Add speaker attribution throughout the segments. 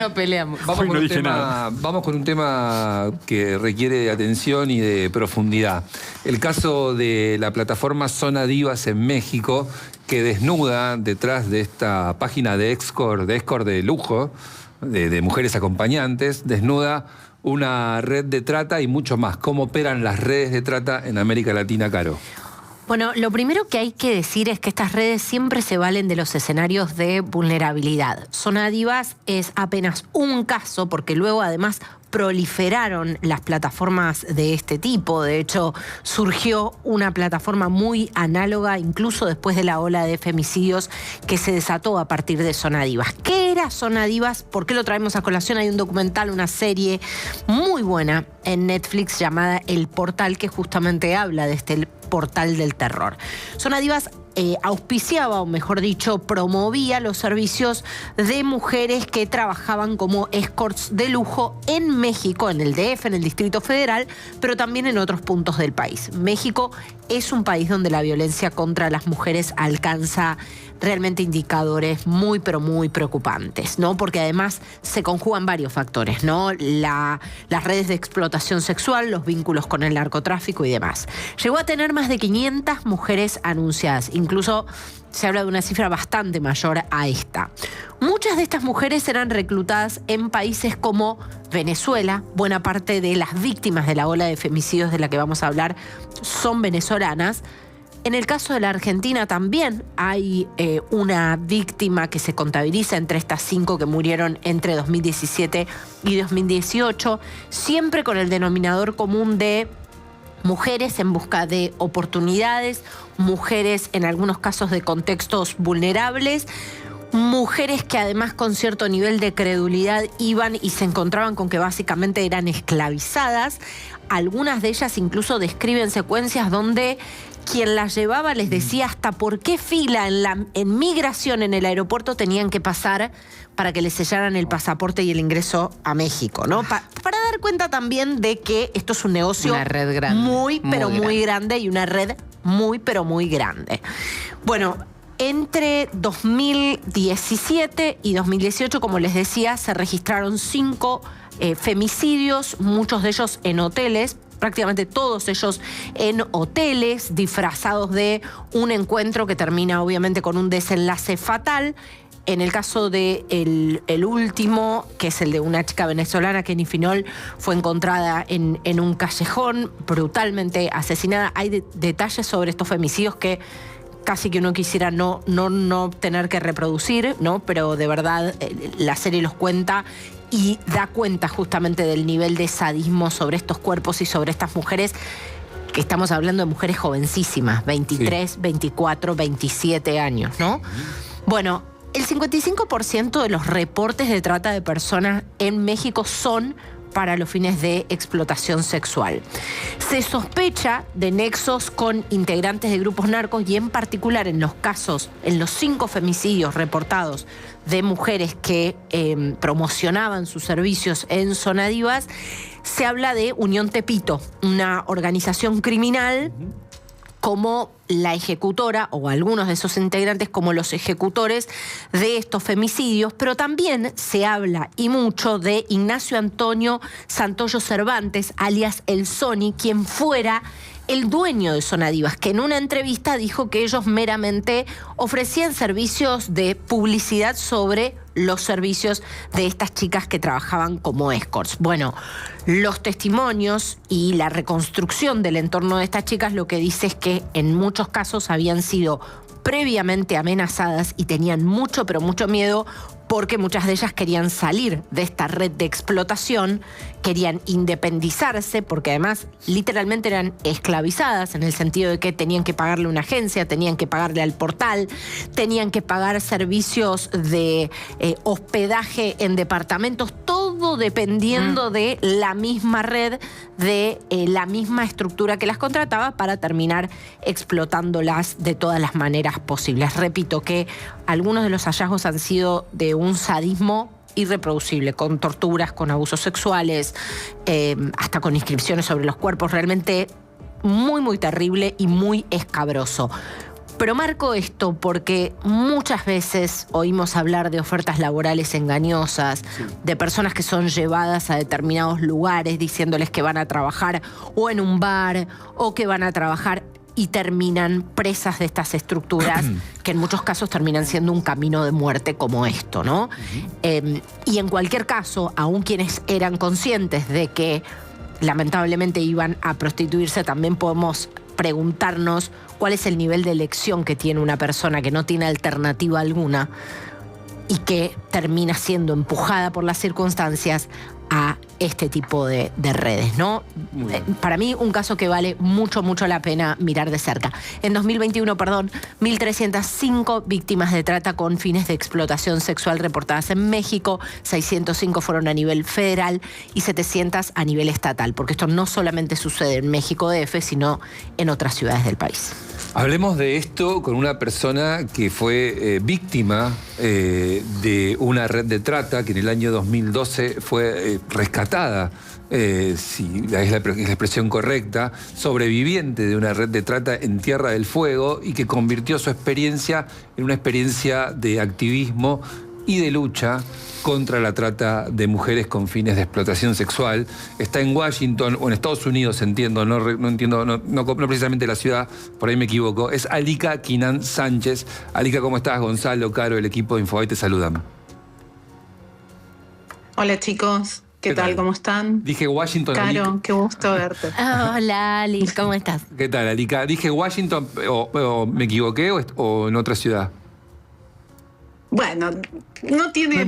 Speaker 1: No peleamos.
Speaker 2: Vamos con un tema que requiere de atención y de profundidad. El caso de la plataforma Zona Divas en México, que desnuda detrás de esta página de escort de lujo, de mujeres acompañantes, desnuda una red de trata y mucho más. ¿Cómo operan las redes de trata en América Latina, Caro?
Speaker 1: Bueno, lo primero que hay que decir es que estas redes siempre se valen de los escenarios de vulnerabilidad. Zona Divas es apenas un caso, porque luego además proliferaron las plataformas de este tipo. De hecho, surgió una plataforma muy análoga, incluso después de la ola de femicidios que se desató a partir de Zona Divas. ¿Qué era Zona Divas? ¿Por qué lo traemos a colación? Hay un documental, una serie muy buena en Netflix llamada El Portal, que justamente habla de este portal del terror. Zona Divas auspiciaba, o mejor dicho, promovía los servicios de mujeres que trabajaban como escorts de lujo en México, en el DF, en el Distrito Federal, pero también en otros puntos del país. México es un país donde la violencia contra las mujeres alcanza realmente indicadores muy, pero muy preocupantes, ¿no? Porque además se conjugan varios factores, ¿no? Las redes de explotación sexual, los vínculos con el narcotráfico y demás. Llegó a tener más de 500 mujeres anunciadas. Incluso se habla de una cifra bastante mayor a esta. Muchas de estas mujeres eran reclutadas en países como Venezuela. Buena parte de las víctimas de la ola de femicidios de la que vamos a hablar son venezolanas. En el caso de la Argentina también hay una víctima que se contabiliza entre estas 5 que murieron entre 2017 y 2018, siempre con el denominador común de mujeres en busca de oportunidades, mujeres en algunos casos de contextos vulnerables, mujeres que además con cierto nivel de credulidad iban y se encontraban con que básicamente eran esclavizadas. Algunas de ellas incluso describen secuencias donde quien las llevaba les decía hasta por qué fila en migración en el aeropuerto tenían que pasar para que les sellaran el pasaporte y el ingreso a México, ¿no? Para dar cuenta también de que esto es un negocio
Speaker 3: una red grande,
Speaker 1: muy grande y una red muy, pero muy grande. Bueno, entre 2017 y 2018, como les decía, se registraron 5 femicidios, muchos de ellos en hoteles, prácticamente todos ellos en hoteles, disfrazados de un encuentro que termina obviamente con un desenlace fatal. En el caso de el último, que es el de una chica venezolana, Kenny Finol, fue encontrada en un callejón, brutalmente asesinada. Hay detalles sobre estos femicidios que casi que uno quisiera no tener que reproducir, ¿no? Pero de verdad la serie los cuenta y da cuenta justamente del nivel de sadismo sobre estos cuerpos y sobre estas mujeres, que estamos hablando de mujeres jovencísimas, 23, sí. 24, 27 años, ¿no? Bueno, el 55% de los reportes de trata de personas en México son para los fines de explotación sexual. Se sospecha de nexos con integrantes de grupos narcos y en particular en los casos, en los 5 femicidios reportados de mujeres que promocionaban sus servicios en Zona Divas, se habla de Unión Tepito, una organización criminal como la ejecutora, o algunos de esos integrantes como los ejecutores de estos femicidios, pero también se habla y mucho de Ignacio Antonio Santoyo Cervantes, alias El Sony, quien fuera el dueño de Zona Divas, que en una entrevista dijo que ellos meramente ofrecían servicios de publicidad sobre los servicios de estas chicas que trabajaban como escorts. Bueno, los testimonios y la reconstrucción del entorno de estas chicas lo que dice es que en muchos casos habían sido previamente amenazadas y tenían mucho, pero mucho miedo, porque muchas de ellas querían salir de esta red de explotación, querían independizarse, porque además literalmente eran esclavizadas, en el sentido de que tenían que pagarle a una agencia, tenían que pagarle al portal, tenían que pagar servicios de hospedaje en departamentos, todo dependiendo de la misma red, de la misma estructura que las contrataba, para terminar explotándolas de todas las maneras posibles. Repito que algunos de los hallazgos han sido de un sadismo irreproducible, con torturas, con abusos sexuales, hasta con inscripciones sobre los cuerpos, realmente muy, muy terrible y muy escabroso. Pero marco esto porque muchas veces oímos hablar de ofertas laborales engañosas, de personas que son llevadas a determinados lugares diciéndoles que van a trabajar o en un bar o que van a trabajar y terminan presas de estas estructuras que en muchos casos terminan siendo un camino de muerte como esto, ¿no? Y en cualquier caso, aún quienes eran conscientes de que lamentablemente iban a prostituirse, también podemos preguntarnos cuál es el nivel de elección que tiene una persona que no tiene alternativa alguna y que termina siendo empujada por las circunstancias a este tipo de redes, ¿no? Para mí, un caso que vale mucho, mucho la pena mirar de cerca. En 2021, 1.305 víctimas de trata con fines de explotación sexual reportadas en México, 605 fueron a nivel federal y 700 a nivel estatal, porque esto no solamente sucede en México DF, sino en otras ciudades del país.
Speaker 2: Hablemos de esto con una persona que fue víctima de una red de trata que en el año 2012 fue rescatada, si es la expresión correcta, sobreviviente de una red de trata en Tierra del Fuego y que convirtió su experiencia en una experiencia de activismo y de lucha contra la trata de mujeres con fines de explotación sexual. Está en Washington, o en Estados Unidos, entiendo, no entiendo, no precisamente la ciudad, por ahí me equivoco. Es Alika Quinan Sánchez. Alika, ¿cómo estás? Gonzalo, Caro, el equipo de Infobae te saludan.
Speaker 3: Hola chicos, ¿qué tal? ¿Cómo están?
Speaker 2: Dije Washington.
Speaker 3: Caro,
Speaker 2: Alika.
Speaker 3: qué gusto verte.
Speaker 1: Hola, Ali, ¿cómo estás?
Speaker 2: ¿Qué tal, Alika? Dije Washington, o me equivoqué, o en otra ciudad.
Speaker 3: Bueno, no tiene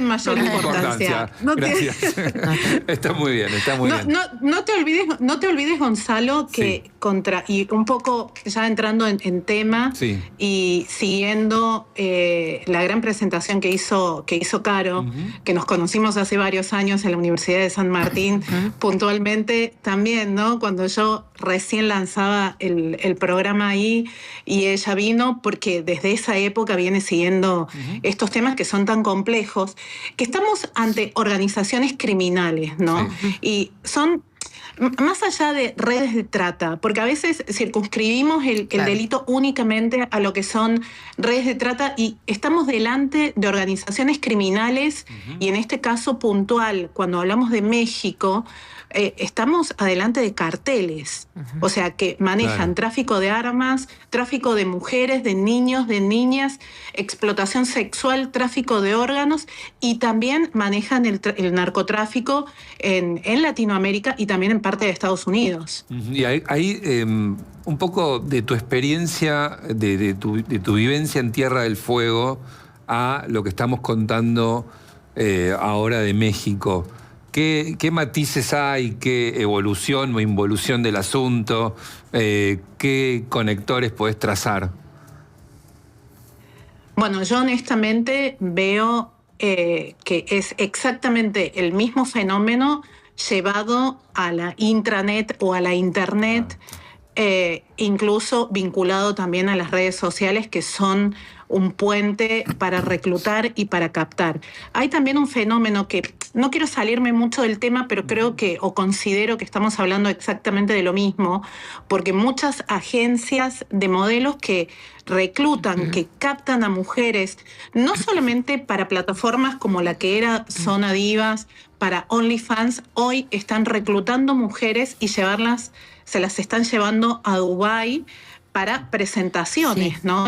Speaker 3: mayor importancia.
Speaker 2: Gracias. Está muy bien, está muy bien.
Speaker 3: No te olvides, Gonzalo, que y un poco ya entrando en tema y siguiendo la gran presentación que hizo Caro, que nos conocimos hace varios años en la Universidad de San Martín, puntualmente también, ¿no? Cuando yo recién lanzaba el programa ahí y ella vino, porque desde esa época viene siguiendo estos temas que son tan complejos, que estamos ante organizaciones criminales, ¿no? Y son más allá de redes de trata, porque a veces circunscribimos el delito únicamente a lo que son redes de trata y estamos delante de organizaciones criminales y en este caso puntual, cuando hablamos de México, estamos adelante de carteles, o sea, que manejan tráfico de armas, tráfico de mujeres, de niños, de niñas, explotación sexual, tráfico de órganos y también manejan el narcotráfico en Latinoamérica y también en parte de Estados Unidos.
Speaker 2: Y ahí un poco de tu experiencia, de tu vivencia en Tierra del Fuego a lo que estamos contando ahora de México. ¿Qué matices hay? ¿Qué evolución o involución del asunto? ¿Qué conectores podés trazar?
Speaker 3: Bueno, yo honestamente veo que es exactamente el mismo fenómeno llevado a la intranet o a la internet, incluso vinculado también a las redes sociales que son un puente para reclutar y para captar. Hay también un fenómeno que no quiero salirme mucho del tema, pero creo que o considero que estamos hablando exactamente de lo mismo, porque muchas agencias de modelos que reclutan, que captan a mujeres, no solamente para plataformas como la que era Zona Divas, para OnlyFans, hoy están reclutando mujeres y se las están llevando a Dubái para presentaciones, ¿no?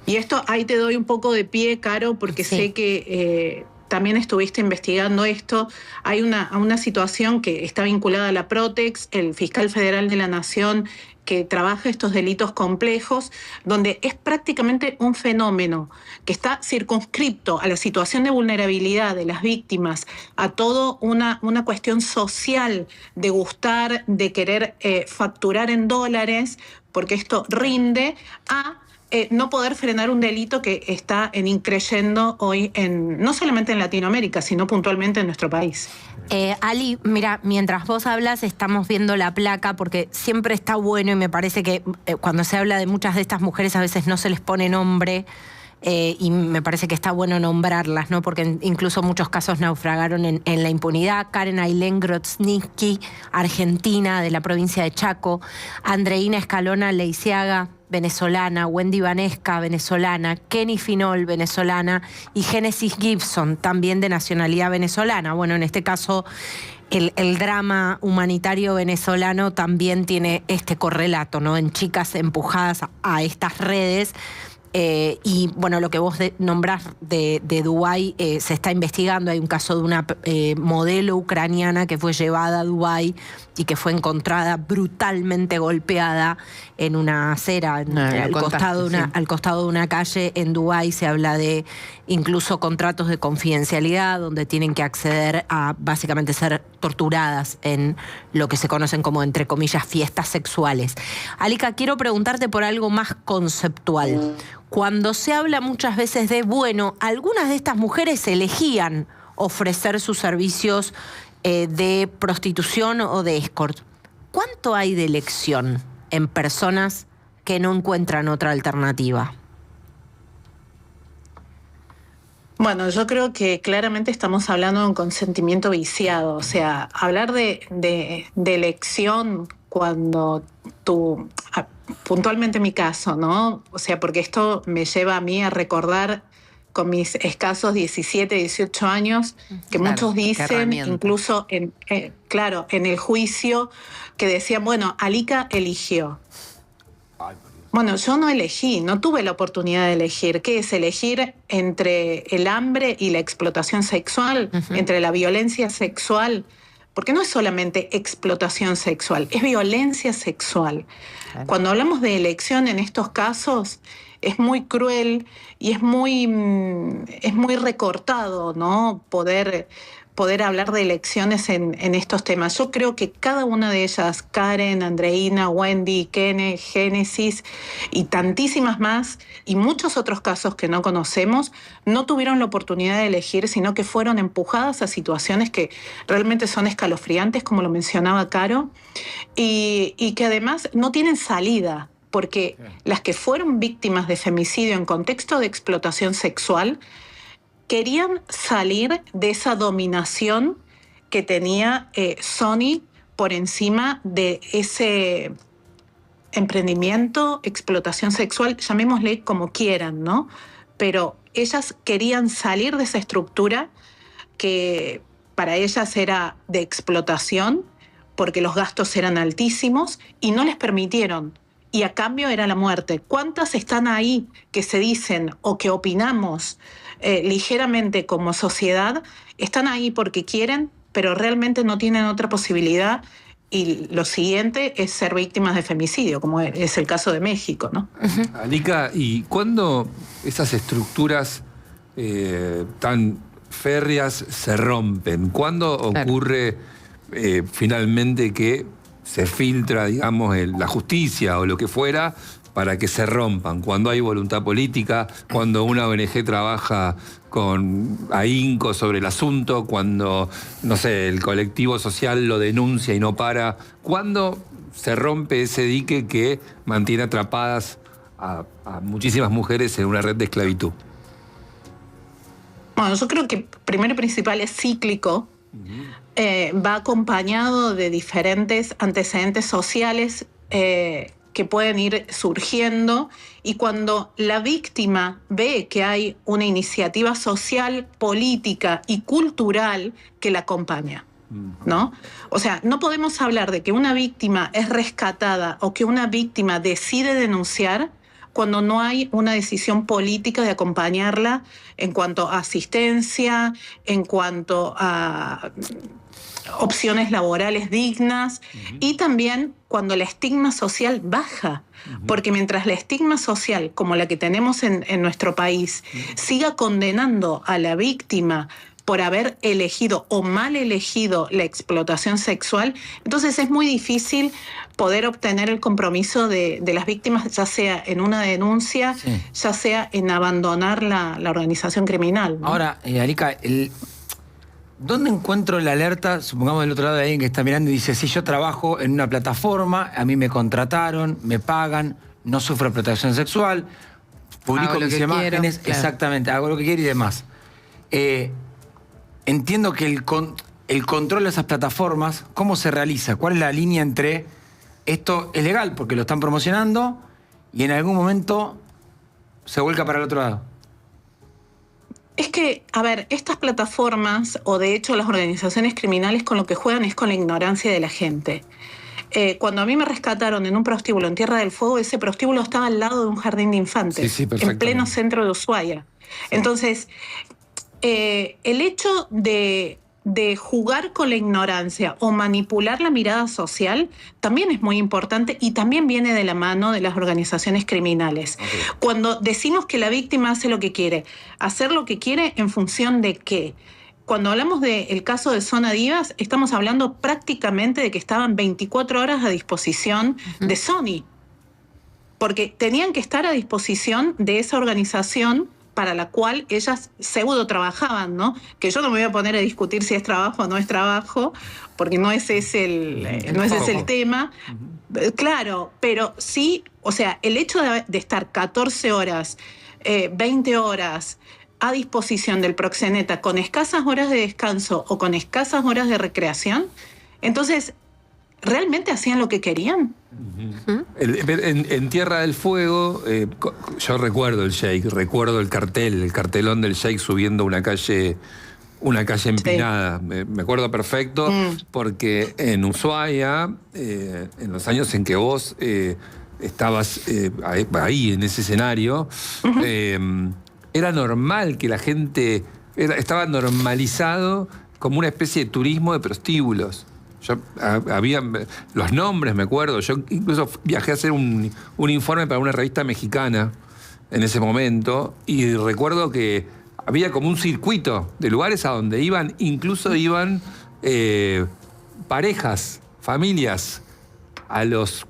Speaker 3: Y esto, ahí te doy un poco de pie, Caro, porque sé que también estuviste investigando esto. Hay una situación que está vinculada a la Protex, el fiscal federal de la Nación, que trabaja estos delitos complejos, donde es prácticamente un fenómeno que está circunscripto a la situación de vulnerabilidad de las víctimas, a todo una cuestión social de gustar, de querer facturar en dólares, porque esto rinde, a no poder frenar un delito que está increyendo hoy no solamente en Latinoamérica, sino puntualmente en nuestro país.
Speaker 1: Ali, mira, mientras vos hablas estamos viendo la placa porque siempre está bueno y me parece que cuando se habla de muchas de estas mujeres a veces no se les pone nombre y me parece que está bueno nombrarlas, ¿no? Porque incluso muchos casos naufragaron en la impunidad. Karen Ailén Grodznicki, argentina, de la provincia de Chaco. Andreina Escalona Leiciaga, venezolana, Wendy Vanesca, venezolana, Kenny Finol, venezolana, y Genesis Gibson, también de nacionalidad venezolana. Bueno, en este caso, el drama humanitario venezolano también tiene este correlato, ¿no? En chicas empujadas a estas redes. Y bueno, lo que vos nombrás de Dubái, se está investigando. Hay un caso de una modelo ucraniana que fue llevada a Dubái y que fue encontrada brutalmente golpeada en una acera, al costado de una calle en Dubái. Se habla de incluso contratos de confidencialidad donde tienen que acceder a básicamente ser torturadas en lo que se conocen como, entre comillas, fiestas sexuales. Alika, quiero preguntarte por algo más conceptual. Cuando se habla muchas veces de, bueno, algunas de estas mujeres elegían ofrecer sus servicios de prostitución o de escort, ¿cuánto hay de elección en personas que no encuentran otra alternativa?
Speaker 3: Bueno, yo creo que claramente estamos hablando de un consentimiento viciado. O sea, hablar de elección cuando tú, puntualmente mi caso, ¿no? O sea, porque esto me lleva a mí a recordar con mis escasos 17, 18 años, que claro, muchos dicen, incluso en el juicio, que decían, bueno, Alika eligió. Bueno, yo no elegí, no tuve la oportunidad de elegir. ¿Qué es elegir entre el hambre y la explotación sexual, entre la violencia sexual? Porque no es solamente explotación sexual, es violencia sexual. Claro. Cuando hablamos de elección en estos casos, es muy cruel y es muy recortado, ¿no? Poder hablar de elecciones en estos temas. Yo creo que cada una de ellas, Karen, Andreina, Wendy, Kene, Génesis y tantísimas más, y muchos otros casos que no conocemos, no tuvieron la oportunidad de elegir, sino que fueron empujadas a situaciones que realmente son escalofriantes, como lo mencionaba Caro, y que además no tienen salida, porque las que fueron víctimas de femicidio en contexto de explotación sexual querían salir de esa dominación que tenía Sony por encima de ese emprendimiento, explotación sexual, llamémosle como quieran, ¿no? Pero ellas querían salir de esa estructura que para ellas era de explotación, porque los gastos eran altísimos y no les permitieron. Y a cambio era la muerte. ¿Cuántas están ahí que se dicen o que opinamos ligeramente como sociedad? Están ahí porque quieren, pero realmente no tienen otra posibilidad. Y lo siguiente es ser víctimas de femicidio, como es el caso de México, ¿no?
Speaker 2: Alika, ¿y cuándo esas estructuras tan férreas se rompen? ¿Cuándo ocurre finalmente que se filtra, digamos, la justicia o lo que fuera para que se rompan? Cuando hay voluntad política, cuando una ONG trabaja con ahínco sobre el asunto, cuando, no sé, el colectivo social lo denuncia y no para. ¿Cuándo se rompe ese dique que mantiene atrapadas a muchísimas mujeres en una red de esclavitud?
Speaker 3: Bueno, yo creo que primero y principal es cíclico. Va acompañado de diferentes antecedentes sociales que pueden ir surgiendo, y cuando la víctima ve que hay una iniciativa social, política y cultural que la acompaña, ¿no? O sea, no podemos hablar de que una víctima es rescatada o que una víctima decide denunciar cuando no hay una decisión política de acompañarla en cuanto a asistencia, en cuanto a opciones laborales dignas, y también cuando el estigma social baja, porque mientras la estigma social, como la que tenemos en nuestro país, siga condenando a la víctima por haber elegido o mal elegido la explotación sexual, entonces es muy difícil poder obtener el compromiso de las víctimas, ya sea en una denuncia, ya sea en abandonar la organización criminal, ¿no?
Speaker 4: Ahora, Alika, ¿dónde encuentro la alerta? Supongamos del otro lado de alguien que está mirando y dice, si yo trabajo en una plataforma, a mí me contrataron, me pagan, no sufro explotación sexual, publico mis imágenes, exactamente, hago lo que quiero y demás. Entiendo que el control de esas plataformas, ¿cómo se realiza? ¿Cuál es la línea entre esto es legal porque lo están promocionando y en algún momento se vuelca para el otro lado?
Speaker 3: Es que, a ver, estas plataformas, o de hecho las organizaciones criminales, con lo que juegan es con la ignorancia de la gente. Cuando a mí me rescataron en un prostíbulo en Tierra del Fuego, ese prostíbulo estaba al lado de un jardín de infantes,
Speaker 2: Sí,
Speaker 3: en pleno centro de Ushuaia. Entonces, el hecho de jugar con la ignorancia o manipular la mirada social también es muy importante y también viene de la mano de las organizaciones criminales. Okay. Cuando decimos que la víctima hace lo que quiere, hacer lo que quiere en función de qué. Cuando hablamos del caso de Zona Divas, estamos hablando prácticamente de que estaban 24 horas a disposición de Sony, porque tenían que estar a disposición de esa organización para la cual ellas pseudo trabajaban, ¿no? Que yo no me voy a poner a discutir si es trabajo o no es trabajo, porque no ese es el tema. Claro, pero sí, o sea, el hecho de estar 14 horas, 20 horas a disposición del proxeneta con escasas horas de descanso o con escasas horas de recreación, entonces, ¿realmente hacían lo que querían?
Speaker 2: En Tierra del Fuego, yo recuerdo el Sheik, recuerdo el cartelón del Sheik subiendo una calle empinada. Sí. Me acuerdo perfecto porque en Ushuaia, en los años en que vos estabas ahí en ese escenario, era normal que la gente, estaba normalizado como una especie de turismo de prostíbulos. Yo había los nombres, me acuerdo. Yo incluso viajé a hacer un informe para una revista mexicana en ese momento y recuerdo que había como un circuito de lugares a donde iban, incluso iban parejas, familias a los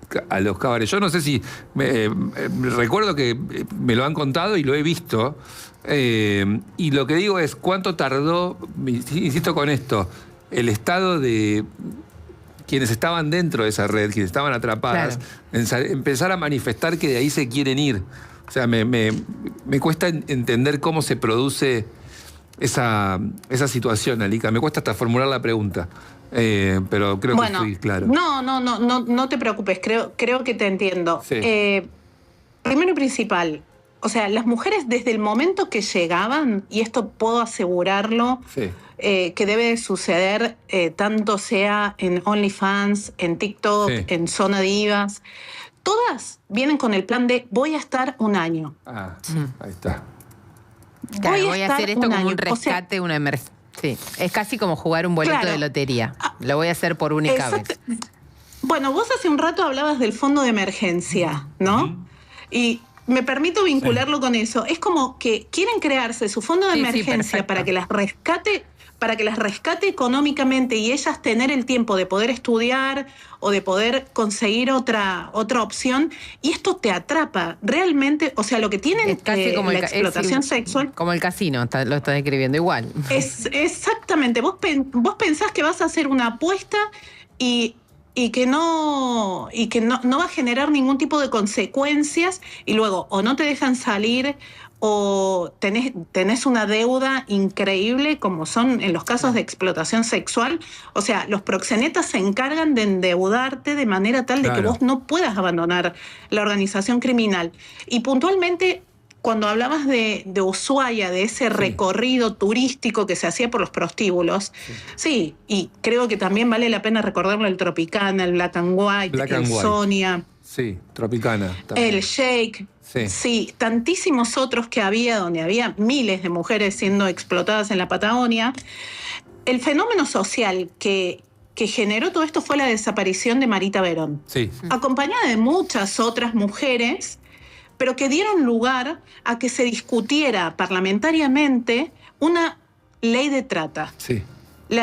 Speaker 2: cabarets. Yo no sé si recuerdo que me lo han contado y lo he visto. Y lo que digo es cuánto tardó, insisto con esto, el estado de quienes estaban dentro de esa red, quienes estaban atrapadas, claro, empezar a manifestar que de ahí se quieren ir. O sea, me cuesta entender cómo se produce esa situación, Alika. Me cuesta hasta formular la pregunta, pero creo que estoy claro.
Speaker 3: No te preocupes, creo que te entiendo. Sí. Primero y principal, o sea, las mujeres desde el momento que llegaban, y esto puedo asegurarlo, sí, que debe de suceder, tanto sea en OnlyFans, en TikTok, sí, en Zona Divas, todas vienen con el plan de voy a estar un año.
Speaker 2: Ahí está.
Speaker 5: Claro, voy a hacer esto como un rescate, una emergencia. Sí, es casi como jugar un boleto de lotería. Lo voy a hacer por única vez.
Speaker 3: Bueno, vos hace un rato hablabas del fondo de emergencia, ¿no? Y me permito vincularlo con eso. Es como que quieren crearse su fondo de emergencia para que las rescate económicamente y ellas tener el tiempo de poder estudiar o de poder conseguir otra opción, y esto te atrapa realmente. O sea, lo que tienen
Speaker 5: es casi como
Speaker 3: la explotación sexual,
Speaker 5: como el casino, lo estás describiendo igual.
Speaker 3: Es exactamente, vos pensás que vas a hacer una apuesta y que no va a generar ningún tipo de consecuencias, y luego o no te dejan salir o tenés una deuda increíble, como son en los casos de explotación sexual. O sea, los proxenetas se encargan de endeudarte de manera tal de que vos no puedas abandonar la organización criminal. Y puntualmente, cuando hablabas de Ushuaia, de ese recorrido turístico que se hacía por los prostíbulos, sí, y creo que también vale la pena recordarlo, el Tropicana, el Black and White, Sonia.
Speaker 2: Sí, Tropicana. También.
Speaker 3: El Sheik. Sí, tantísimos otros que había, donde había miles de mujeres siendo explotadas en la Patagonia. El fenómeno social que generó todo esto fue la desaparición de Marita Verón. Sí. Acompañada de muchas otras mujeres, pero que dieron lugar a que se discutiera parlamentariamente una ley de trata. Sí.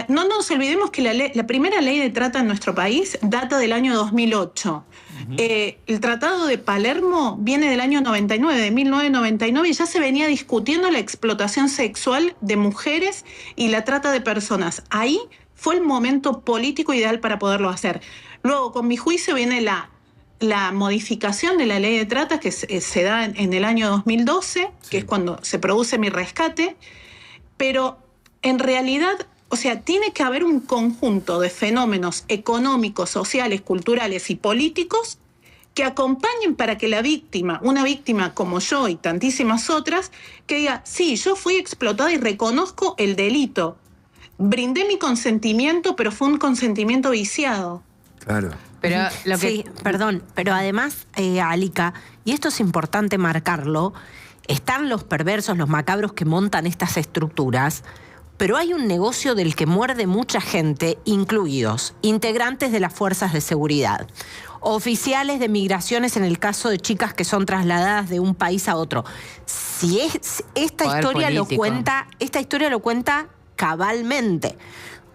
Speaker 3: No nos olvidemos que la primera ley de trata en nuestro país data del año 2008. El Tratado de Palermo viene del año 99, de 1999, y ya se venía discutiendo la explotación sexual de mujeres y la trata de personas. Ahí fue el momento político ideal para poderlo hacer. Luego, con mi juicio, viene la modificación de la ley de trata que se da en el año 2012, que es cuando se produce mi rescate, pero en realidad, o sea, tiene que haber un conjunto de fenómenos económicos, sociales, culturales y políticos que acompañen para que la víctima, una víctima como yo y tantísimas otras, que diga, sí, yo fui explotada y reconozco el delito. Brindé mi consentimiento, pero fue un consentimiento viciado.
Speaker 2: Claro.
Speaker 5: Pero lo que...
Speaker 1: Sí, perdón, pero además, Alica, y esto es importante marcarlo, están los perversos, los macabros que montan estas estructuras, pero hay un negocio del que muerde mucha gente, incluidos integrantes de las fuerzas de seguridad, oficiales de migraciones en el caso de chicas que son trasladadas de un país a otro. Si es, esta historia lo cuenta cabalmente.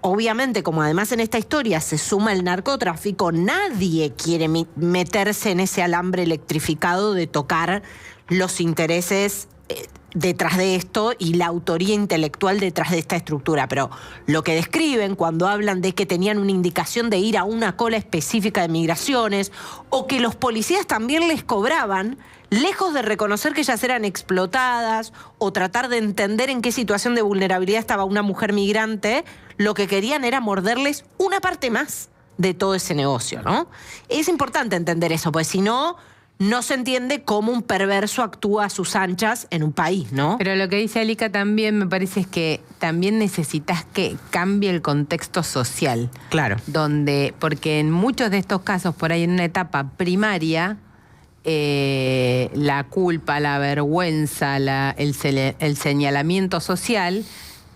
Speaker 1: Obviamente, como además en esta historia se suma el narcotráfico, nadie quiere meterse en ese alambre electrificado de tocar los intereses detrás de esto y la autoría intelectual detrás de esta estructura. Pero lo que describen cuando hablan de que tenían una indicación de ir a una cola específica de migraciones o que los policías también les cobraban, lejos de reconocer que ellas eran explotadas o tratar de entender en qué situación de vulnerabilidad estaba una mujer migrante, lo que querían era morderles una parte más de todo ese negocio, ¿no? Es importante entender eso, pues si no, no se entiende cómo un perverso actúa a sus anchas en un país, ¿no?
Speaker 5: Pero lo que dice Alica también me parece es que también necesitas que cambie el contexto social.
Speaker 1: Claro.
Speaker 5: Porque en muchos de estos casos, por ahí en una etapa primaria, la culpa, la vergüenza, el señalamiento social,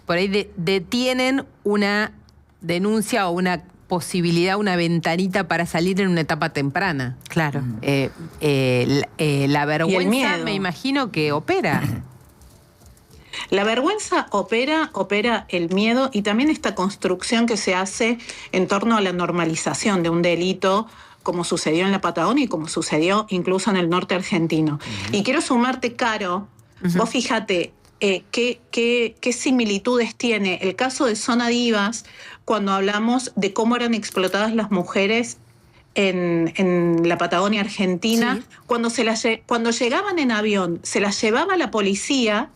Speaker 5: por ahí detienen una denuncia o una posibilidad, una ventanita para salir en una etapa temprana.
Speaker 1: Claro.
Speaker 5: La vergüenza, me imagino que opera.
Speaker 3: La vergüenza opera el miedo y también esta construcción que se hace en torno a la normalización de un delito, como sucedió en la Patagonia y como sucedió incluso en el norte argentino. Y quiero sumarte, Caro, vos fíjate qué similitudes tiene el caso de Zona Divas cuando hablamos de cómo eran explotadas las mujeres en la Patagonia argentina. Sí. Cuando llegaban en avión, se las llevaba la policía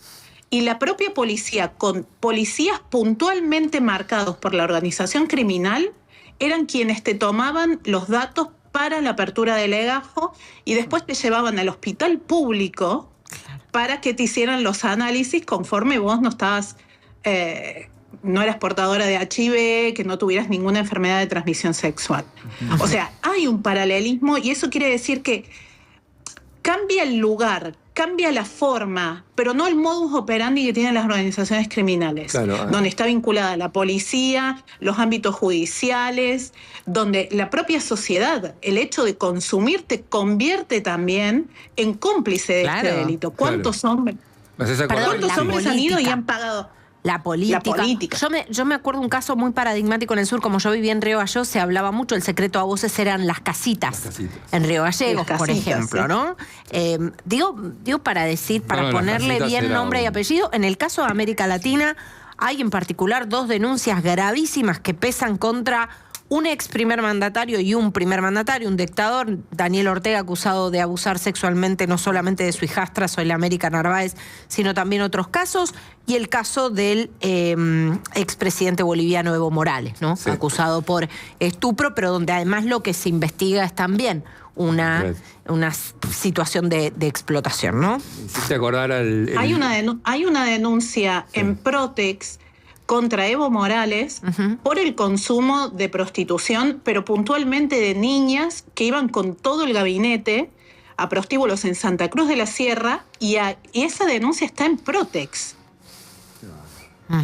Speaker 3: y la propia policía, con policías puntualmente marcados por la organización criminal, eran quienes te tomaban los datos para la apertura del legajo y después te llevaban al hospital público para que te hicieran los análisis conforme vos no estabas, no eras portadora de HIV, que no tuvieras ninguna enfermedad de transmisión sexual. O sea, hay un paralelismo y eso quiere decir que cambia el lugar, cambia la forma, pero no el modus operandi que tienen las organizaciones criminales, claro, donde está vinculada la policía, los ámbitos judiciales, donde la propia sociedad, el hecho de consumir te convierte también en cómplice de este delito. ¿Cuántos hombres? ¿Cuántos hombres han ido y han pagado?
Speaker 1: La política. Yo me acuerdo un caso muy paradigmático en el sur, como yo vivía en Río Gallegos, se hablaba mucho, el secreto a voces eran las casitas. En Río Gallegos, por ejemplo, sí. ¿No? Digo para decir, para ponerle bien nombre y apellido, en el caso de América Latina hay en particular 2 denuncias gravísimas que pesan contra un ex primer mandatario y un primer mandatario, un dictador, Daniel Ortega, acusado de abusar sexualmente no solamente de su hijastra, Zoila América Narváez, sino también otros casos, y el caso del expresidente boliviano Evo Morales, ¿no? Sí. Acusado por estupro, pero donde además lo que se investiga es también una situación de explotación, ¿no?
Speaker 2: Hiciste acordar
Speaker 3: Hay una denuncia en Protex contra Evo Morales por el consumo de prostitución, pero puntualmente de niñas que iban con todo el gabinete a prostíbulos en Santa Cruz de la Sierra y esa denuncia está en Protex.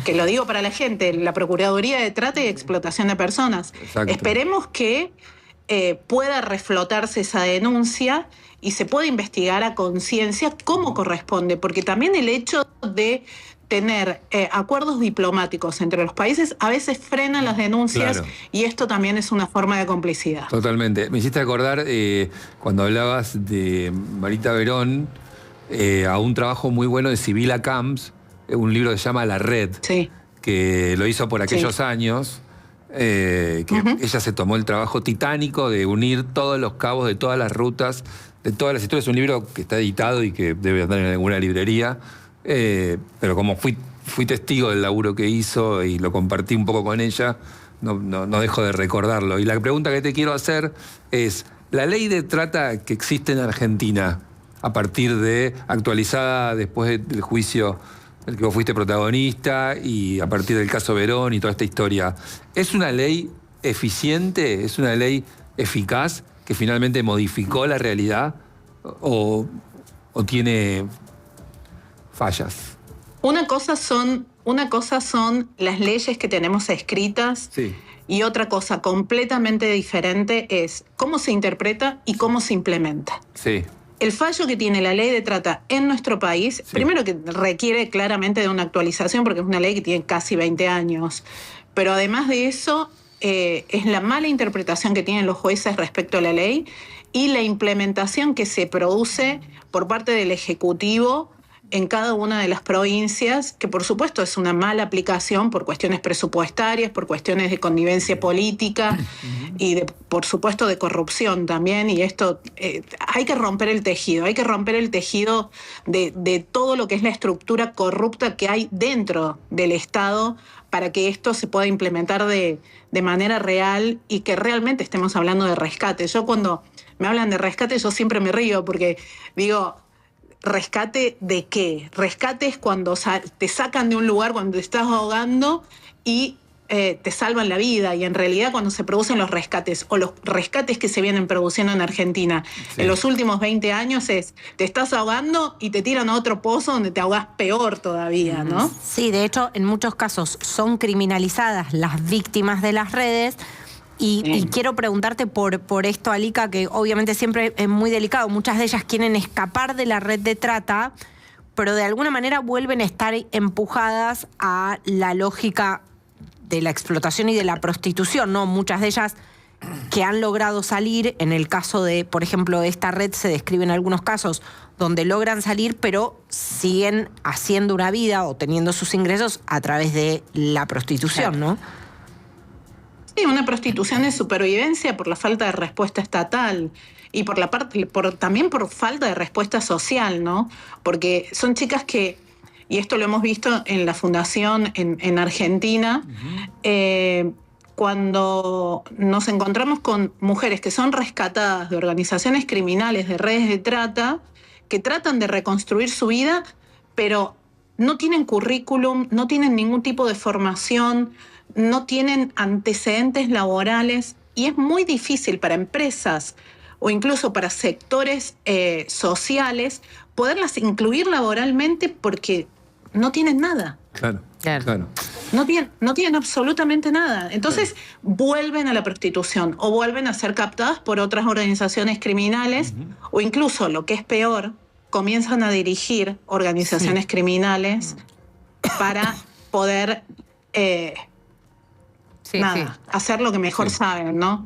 Speaker 3: Que lo digo para la gente, la Procuraduría de Trata y Explotación de Personas. Exacto. Esperemos que pueda reflotarse esa denuncia y se pueda investigar a conciencia cómo corresponde, porque también el hecho de tener acuerdos diplomáticos entre los países a veces frenan las denuncias, claro, y esto también es una forma de complicidad.
Speaker 2: Totalmente. Me hiciste acordar cuando hablabas de Marita Verón a un trabajo muy bueno de Sibila Camps, un libro que se llama La Red, sí, que lo hizo por aquellos años, que ella se tomó el trabajo titánico de unir todos los cabos de todas las rutas, de todas las historias. Es un libro que está editado y que debe andar en alguna librería. Pero como fui testigo del laburo que hizo y lo compartí un poco con ella, no dejo de recordarlo. Y la pregunta que te quiero hacer es, La ley de trata que existe en Argentina, a partir de, actualizada después del juicio del que vos fuiste protagonista y a partir del caso Verón y toda esta historia, ¿es una ley eficiente? ¿Es una ley eficaz que finalmente modificó la realidad? ¿O tiene fallas?
Speaker 3: Una cosa son las leyes que tenemos escritas,
Speaker 2: Sí.
Speaker 3: y otra cosa completamente diferente es cómo se interpreta y cómo se implementa.
Speaker 2: Sí.
Speaker 3: El fallo que tiene la ley de trata en nuestro país, primero que requiere claramente de una actualización porque es una ley que tiene casi 20 años, pero además de eso es la mala interpretación que tienen los jueces respecto a la ley y la implementación que se produce por parte del Ejecutivo en cada una de las provincias, que por supuesto es una mala aplicación por cuestiones presupuestarias, por cuestiones de connivencia política y por supuesto de corrupción también, y esto hay que romper el tejido de todo lo que es la estructura corrupta que hay dentro del Estado para que esto se pueda implementar de manera real y que realmente estemos hablando de rescate. Yo cuando me hablan de rescate yo siempre me río porque digo, ¿rescate de qué? Rescate es cuando te sacan de un lugar, cuando te estás ahogando y te salvan la vida. Y en realidad cuando se producen los rescates o los rescates que se vienen produciendo en Argentina en los últimos 20 años es, te estás ahogando y te tiran a otro pozo donde te ahogás peor todavía, ¿no?
Speaker 1: Sí, de hecho, en muchos casos son criminalizadas las víctimas de las redes. Y quiero preguntarte por esto, Alika, que obviamente siempre es muy delicado. Muchas de ellas quieren escapar de la red de trata, pero de alguna manera vuelven a estar empujadas a la lógica de la explotación y de la prostitución, ¿no? Muchas de ellas que han logrado salir, en el caso de, por ejemplo, esta red se describen algunos casos donde logran salir, pero siguen haciendo una vida o teniendo sus ingresos a través de la prostitución, ¿no?
Speaker 3: Sí, una prostitución de supervivencia por la falta de respuesta estatal y también por falta de respuesta social, ¿no? Porque son chicas que, y esto lo hemos visto en la fundación en Argentina, cuando nos encontramos con mujeres que son rescatadas de organizaciones criminales, de redes de trata, que tratan de reconstruir su vida, pero no tienen currículum, no tienen ningún tipo de formación, no tienen antecedentes laborales y es muy difícil para empresas o incluso para sectores sociales poderlas incluir laboralmente porque no tienen nada.
Speaker 2: Claro.
Speaker 3: No tienen absolutamente nada. Entonces vuelven a la prostitución o vuelven a ser captadas por otras organizaciones criminales o incluso, lo que es peor, comienzan a dirigir organizaciones criminales para poder hacer lo que mejor saben, ¿no?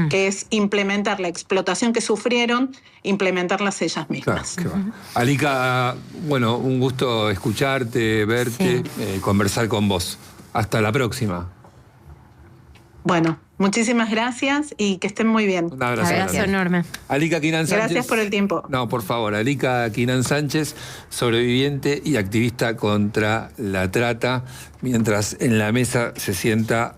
Speaker 3: Que es implementar la explotación que sufrieron, implementarlas ellas mismas.
Speaker 2: Claro, Alika, bueno, un gusto escucharte, verte, conversar con vos. Hasta la próxima.
Speaker 3: Bueno, muchísimas gracias y que estén muy bien.
Speaker 2: Un abrazo
Speaker 1: enorme.
Speaker 2: Alika Quinán Sánchez.
Speaker 3: Gracias por el tiempo.
Speaker 2: No, por favor, Alika Quinán Sánchez, sobreviviente y activista contra la trata, mientras en la mesa se sienta